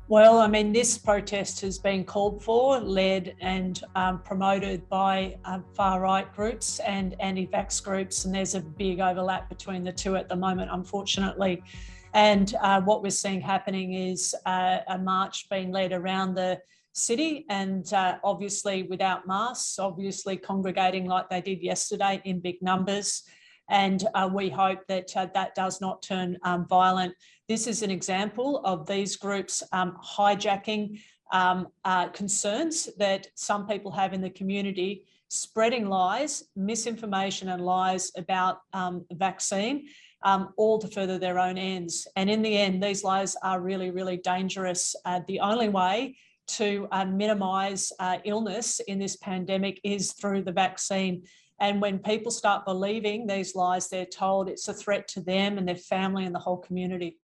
Well, I mean, this protest has been called for, led and promoted by far-right groups and anti-vax groups, and there's a big overlap between the two at the moment, unfortunately. And what we're seeing happening is a march being led around the city, and obviously without masks, obviously congregating like they did yesterday in big numbers. And we hope that that does not turn violent. This is an example of these groups hijacking concerns that some people have in the community, spreading lies, misinformation and lies about the vaccine, all to further their own ends. And in the end, these lies are really, really dangerous. The only way to minimise illness in this pandemic is through the vaccine. And when people start believing these lies, they're told, it's a threat to them and their family and the whole community.